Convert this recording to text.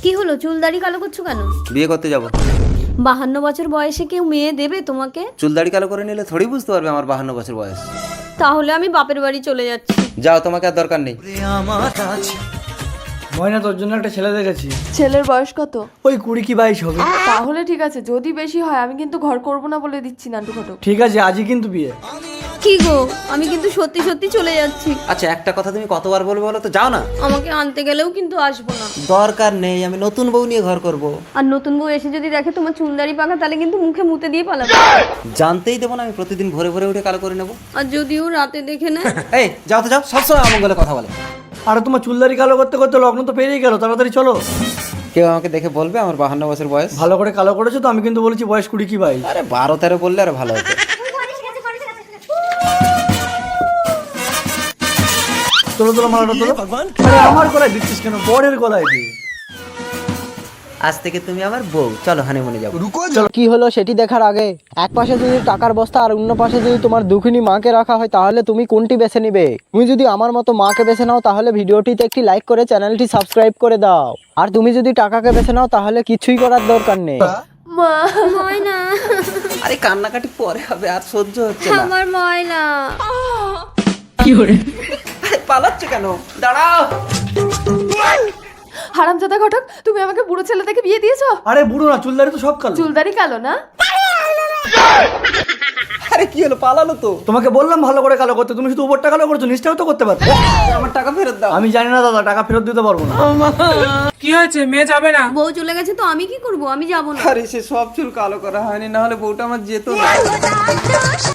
কি হলো, চুল দাড়ি কালো করছো কেন? বিয়ে করতে যাব। 52 বছর বয়সে কেউ মেয়ে দেবে তোমাকে? চুল দাড়ি কালো করে নিলে থোড়ি বুঝতে পারবে আমার 52 বছর বয়স। তাহলে আমি বাপের বাড়ি চলে যাচ্ছি। যাও, তোমাকে আর দরকার নেই। ময়না, তোর জন্য একটা ছেলে দেখেছি। ছেলের বয়স কত? ওই 20 কি 22 হবে। তাহলে ঠিক আছে, যদি বেশি হয় আমি কিন্তু ঘর করব না বলে দিচ্ছি নান্টু ঘটক। ঠিক আছে, আজই কিন্তু বিয়ে। কি গো, আমি কিন্তু সত্যি সত্যি চলে যাচ্ছি। আচ্ছা, একটা কথা তুমি কতবার বলবে বলো তো? যাও না। আমাকে আনতে গেলেও কিন্তু আসবো না। দরকার নেই, আমি নতুন বউ নিয়ে ঘর করব। আর নতুন বউ এসে যদি দেখে তোমার চুল দাড়ি পাকা, তাহলে কিন্তু মুখে মুতে দিয়ে পালাবে। জানতেই দেবো না, আমি প্রতিদিন ভোরে ভোরে উঠে কালো করে নেবো। আর যদিও রাতে দেখে নেয়। এই যাও তো যাও, সবসময় অমঙ্গলে কথা বলে। আর তোমার চুলদারি কালো করতে করতে লগ্ন তো পেরিয়ে গেল, তাড়াতাড়ি চলো। কেউ আমাকে দেখে বলবে আমার 52 বছর বয়স? ভালো করে কালো করেছো তো, আমি কিন্তু বলেছি বয়স 20 কি 22। আরে 12-13 বললে আর ভালো হতো। তোলো তোলো মালাটা তোলো। আরে আমার গলায় দিচ্ছিস কেন? বরের গলায় দি। আজ থেকে তুমি আমার বউ, চলো হানিমুনে যাবো। কি হলো সেটি দেখার আগে এক পাশে যদি টাকার বস্তা আর অন্য পাশে যদি তোমার দুঃখিনী মাকে রাখা হয়, তাহলে তুমি কোনটি বেছে নিবে? তুমি যদি আমার মতো মাকে বেছে নাও, তাহলে ভিডিওটিতে একটি লাইক করে চ্যানেলটি সাবস্ক্রাইব করে দাও। আর তুমি যদি টাকাকে বেছে নাও, তাহলে কিছুই করার দরকার নেই। মা, ময়না, আরে কান্নাকাটি পরে হবে, আর সহ্য হচ্ছে না। আমার ময়না। আরে পালাচ্ছে কেন? দাঁড়াও। হারামজাদা ঘটক, তুমি আমাকে বুড়ো ছেলে দেখে বিয়ে দিয়েছো? আরে বুড়ো না, চুলদারি তো সব কালো। চুলদারি কালো না? আরে কি হলো, পালালো তো। তোমাকে বললাম ভালো করে কালো করতে, তুমি শুধু উপরটা কালো করছো, নিচটাও তো করতে পারতে। আমার টাকা ফেরত দাও। আমি জানি না দাদা, টাকা ফেরত দিতে পারবো না। কি হয়েছে, মেয়ে যাবে না? বউ চলে গেছে তো আমি কি করব? আমি যাব না। আরে সে সব চুল কালো করা হয়নি, না হলে বউটা আমার যেত না।